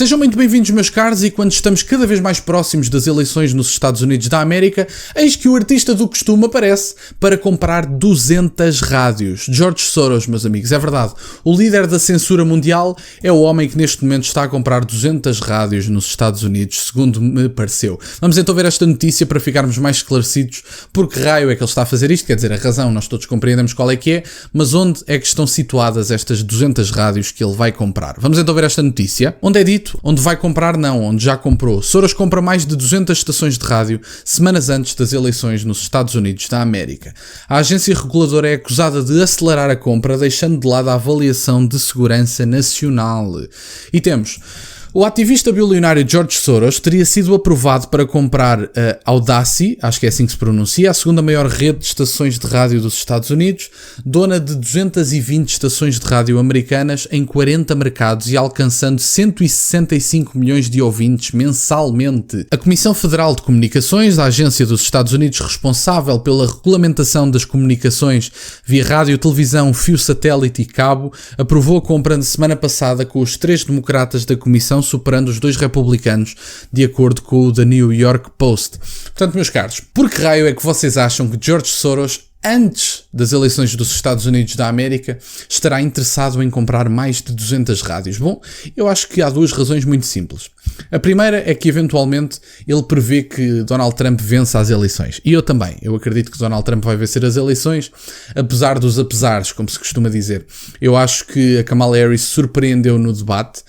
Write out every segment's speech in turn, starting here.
Sejam muito bem-vindos, meus caros, e quando estamos cada vez mais próximos das eleições nos Estados Unidos da América, eis que o artista do costume aparece para comprar 200 rádios. George Soros, meus amigos, é verdade. O líder da censura mundial é o homem que neste momento está a comprar 200 rádios nos Estados Unidos, segundo me pareceu. Vamos então ver esta notícia para ficarmos mais esclarecidos por que raio é que ele está a fazer isto. Quer dizer, a razão nós todos compreendemos qual é que é, mas onde é que estão situadas estas 200 rádios que ele vai comprar? Vamos então ver esta notícia, onde é dito, onde vai comprar não, onde já comprou. Soros compra mais de 200 estações de rádio semanas antes das eleições nos Estados Unidos da América. A agência reguladora é acusada de acelerar a compra, deixando de lado a avaliação de segurança nacional. E temos... O ativista bilionário George Soros teria sido aprovado para comprar a Audacy, acho que é assim que se pronuncia, a segunda maior rede de estações de rádio dos Estados Unidos, dona de 220 estações de rádio americanas em 40 mercados e alcançando 165 milhões de ouvintes mensalmente. A Comissão Federal de Comunicações, a agência dos Estados Unidos responsável pela regulamentação das comunicações via rádio, televisão, fio satélite e cabo, aprovou a compra na semana passada com os 3 democratas da Comissão superando os 2 republicanos, de acordo com o The New York Post. Portanto, meus caros, por que raio é que vocês acham que George Soros, antes das eleições dos Estados Unidos da América, estará interessado em comprar mais de 200 rádios? Bom, eu acho que há 2 razões muito simples. A primeira é que, eventualmente, ele prevê que Donald Trump vença as eleições. E eu também. Eu acredito que Donald Trump vai vencer as eleições, apesar dos apesares, como se costuma dizer. Eu acho que a Kamala Harris surpreendeu no debate.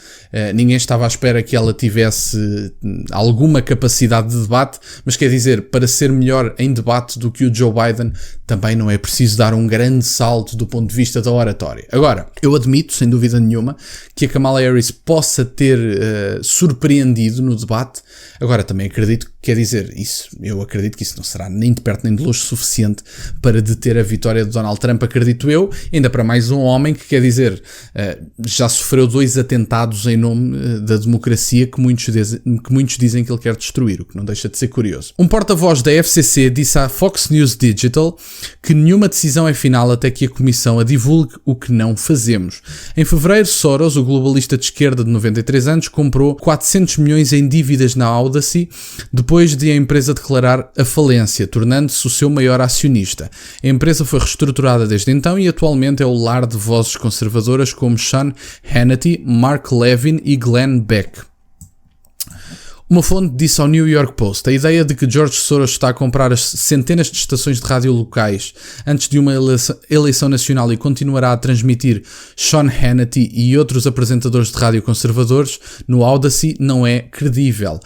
Ninguém estava à espera que ela tivesse alguma capacidade de debate, mas quer dizer, para ser melhor em debate do que o Joe Biden, também não é preciso dar um grande salto do ponto de vista da oratória. Agora, eu admito, sem dúvida nenhuma, que a Kamala Harris possa ter surpreendido no debate. Agora, também acredito que, quer dizer, eu acredito que isso não será nem de perto nem de longe suficiente para deter a vitória de Donald Trump, acredito eu, ainda para mais um homem que, quer dizer, já sofreu 2 atentados em nome da democracia que muitos dizem que ele quer destruir, o que não deixa de ser curioso. Um porta-voz da FCC disse à Fox News Digital que nenhuma decisão é final até que a Comissão a divulgue, o que não fazemos. Em fevereiro, Soros, o globalista de esquerda de 93 anos, comprou 400 milhões em dívidas na Audacy, depois de a empresa declarar a falência, tornando-se o seu maior acionista. A empresa foi reestruturada desde então e atualmente é o lar de vozes conservadoras como Sean Hannity, Mark Levin e Glenn Beck. Uma fonte disse ao New York Post: a ideia de que George Soros está a comprar as centenas de estações de rádio locais antes de uma eleição nacional e continuará a transmitir Sean Hannity e outros apresentadores de rádio conservadores no Audacy não é credível.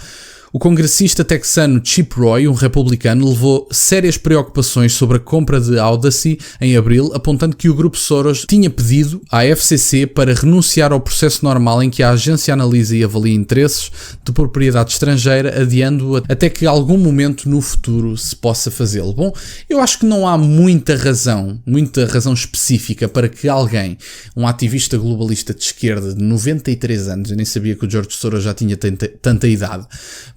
O congressista texano Chip Roy, um republicano, levou sérias preocupações sobre a compra de Audacy em abril, apontando que o grupo Soros tinha pedido à FCC para renunciar ao processo normal em que a agência analisa e avalia interesses de propriedade estrangeira, adiando-o até que algum momento no futuro se possa fazê-lo. Bom, eu acho que não há muita razão específica para que alguém, um ativista globalista de esquerda de 93 anos, eu nem sabia que o George Soros já tinha tanta idade,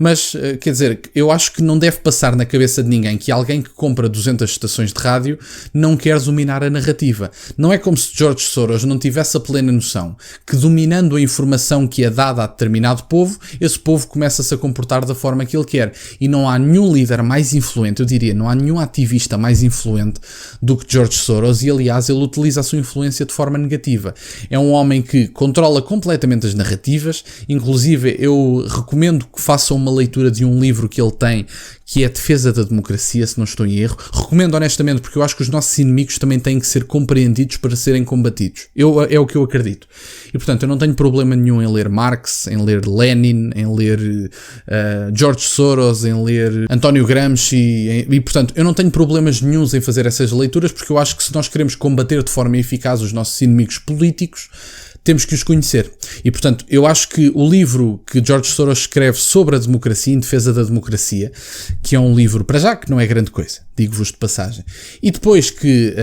mas, quer dizer, eu acho que não deve passar na cabeça de ninguém que alguém que compra 200 estações de rádio não quer dominar a narrativa. Não é como se George Soros não tivesse a plena noção que, dominando a informação que é dada a determinado povo, esse povo começa-se a comportar da forma que ele quer. E não há nenhum líder mais influente, eu diria, não há nenhum ativista mais influente do que George Soros e, aliás, ele utiliza a sua influência de forma negativa. É um homem que controla completamente as narrativas, inclusive eu recomendo que façam uma leitura de um livro que ele tem, que é a Defesa da Democracia, se não estou em erro. Recomendo honestamente, porque eu acho que os nossos inimigos também têm que ser compreendidos para serem combatidos. É o que eu acredito. E, portanto, eu não tenho problema nenhum em ler Marx, em ler Lenin, em ler George Soros, em ler António Gramsci, e, portanto, eu não tenho problemas nenhuns em fazer essas leituras, porque eu acho que se nós queremos combater de forma eficaz os nossos inimigos políticos, temos que os conhecer. E, portanto, eu acho que o livro que George Soros escreve sobre a democracia, em defesa da democracia, que é um livro, para já, que não é grande coisa. digo-vos de passagem. E depois que,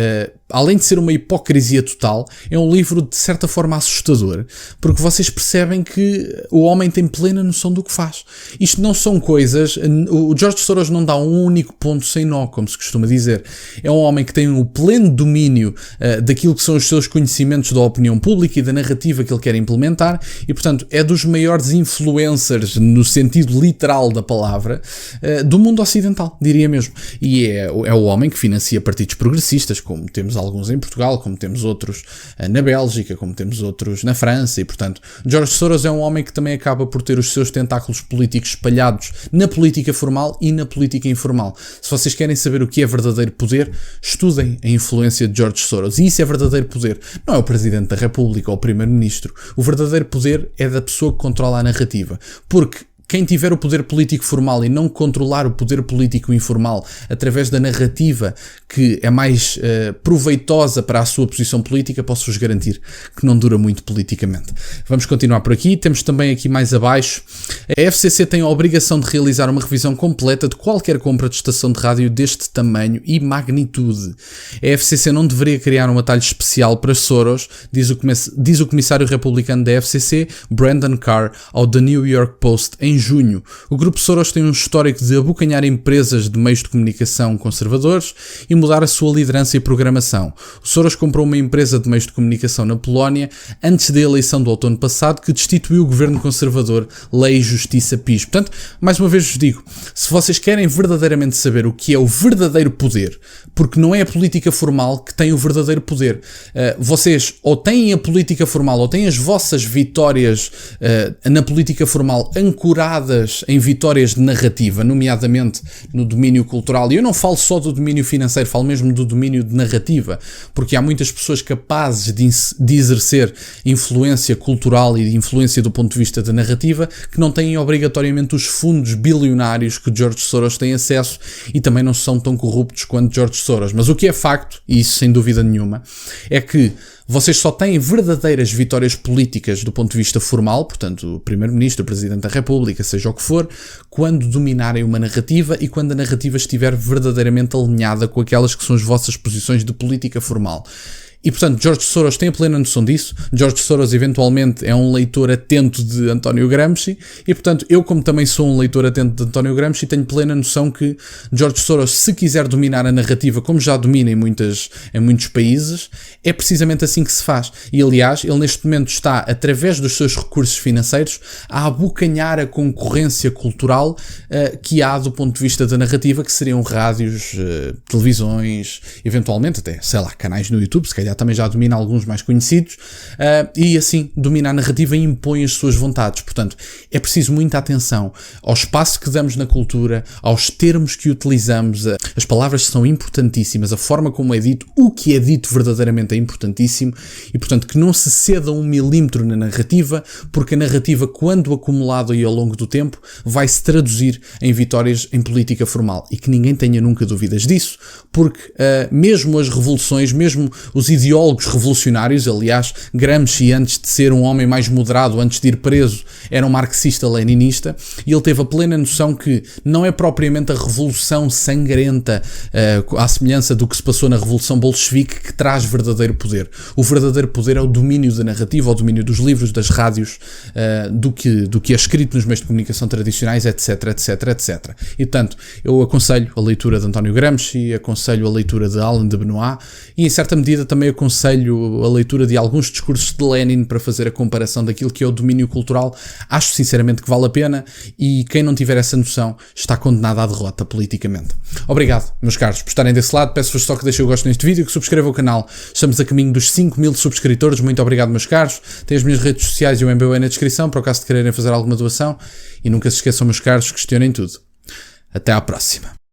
além de ser uma hipocrisia total, é um livro de certa forma assustador, porque vocês percebem que o homem tem plena noção do que faz. Isto não são coisas... O George Soros não dá um único ponto sem nó, como se costuma dizer. É um homem que tem o pleno domínio daquilo que são os seus conhecimentos da opinião pública e da narrativa que ele quer implementar e, portanto, é dos maiores influencers, no sentido literal da palavra, do mundo ocidental, diria mesmo. E é o homem que financia partidos progressistas, como temos alguns em Portugal, como temos outros na Bélgica, como temos outros na França, e portanto George Soros é um homem que também acaba por ter os seus tentáculos políticos espalhados na política formal e na política informal. Se vocês querem saber o que é verdadeiro poder, estudem a influência de George Soros. E isso é verdadeiro poder. Não é o Presidente da República ou o Primeiro-Ministro. O verdadeiro poder é da pessoa que controla a narrativa. Porque quem tiver o poder político formal e não controlar o poder político informal através da narrativa que é mais proveitosa para a sua posição política, posso-vos garantir que não dura muito politicamente. Vamos continuar por aqui. Temos também aqui mais abaixo. A FCC tem a obrigação de realizar uma revisão completa de qualquer compra de estação de rádio deste tamanho e magnitude. A FCC não deveria criar um atalho especial para Soros, diz o comissário republicano da FCC, Brandon Carr, ao The New York Post em junho. O grupo Soros tem um histórico de abocanhar empresas de meios de comunicação conservadores e mudar a sua liderança e programação. O Soros comprou uma empresa de meios de comunicação na Polónia antes da eleição do outono passado, que destituiu o governo conservador Lei e Justiça PiS. Portanto, mais uma vez vos digo, se vocês querem verdadeiramente saber o que é o verdadeiro poder, porque não é a política formal que tem o verdadeiro poder, vocês ou têm a política formal ou têm as vossas vitórias na política formal ancoradas em vitórias de narrativa, nomeadamente no domínio cultural, e eu não falo só do domínio financeiro, falo mesmo do domínio de narrativa, porque há muitas pessoas capazes de exercer influência cultural e de influência do ponto de vista da narrativa, que não têm obrigatoriamente os fundos bilionários que George Soros tem acesso e também não são tão corruptos quanto George Soros. Mas o que é facto, e isso sem dúvida nenhuma, é que vocês só têm verdadeiras vitórias políticas do ponto de vista formal, portanto, o Primeiro-Ministro, o Presidente da República, seja o que for, quando dominarem uma narrativa e quando a narrativa estiver verdadeiramente alinhada com aquelas que são as vossas posições de política formal. E, portanto, George Soros tem a plena noção disso. George Soros, eventualmente, é um leitor atento de António Gramsci. E, portanto, eu, como também sou um leitor atento de António Gramsci, tenho plena noção que George Soros, se quiser dominar a narrativa, como já domina em muitos países, é precisamente assim que se faz. E, aliás, ele neste momento está, através dos seus recursos financeiros, a abocanhar a concorrência cultural que há do ponto de vista da narrativa, que seriam rádios, televisões, eventualmente até, sei lá, canais no YouTube, se calhar também já domina alguns mais conhecidos, e assim domina a narrativa e impõe as suas vontades. Portanto, é preciso muita atenção ao espaço que damos na cultura, aos termos que utilizamos. As palavras são importantíssimas, a forma como é dito, o que é dito verdadeiramente é importantíssimo, e portanto que não se ceda 1 milímetro na narrativa, porque a narrativa, quando acumulada e ao longo do tempo, vai se traduzir em vitórias em política formal, e que ninguém tenha nunca dúvidas disso, porque mesmo as revoluções, mesmo os ideólogos revolucionários, aliás, Gramsci, antes de ser um homem mais moderado, antes de ir preso, era um marxista-leninista, e ele teve a plena noção que não é propriamente a revolução sangrenta, à semelhança do que se passou na Revolução Bolchevique, que traz verdadeiro poder. O verdadeiro poder é o domínio da narrativa, o domínio dos livros, das rádios, do que é escrito nos meios de comunicação tradicionais, etc, etc, etc. E, portanto, eu aconselho a leitura de António Gramsci, aconselho a leitura de Alain de Benoist, e, em certa medida, também aconselho a leitura de alguns discursos de Lenin para fazer a comparação daquilo que é o domínio cultural. Acho sinceramente que vale a pena, e quem não tiver essa noção está condenado à derrota politicamente. Obrigado, meus caros, por estarem desse lado. Peço-vos só que deixem o gosto neste vídeo, que subscrevam o canal. Estamos a caminho dos 5.000 subscritores. Muito obrigado, meus caros. Tem as minhas redes sociais e o MBA na descrição, para o caso de quererem fazer alguma doação. E nunca se esqueçam, meus caros, questionem tudo. Até à próxima.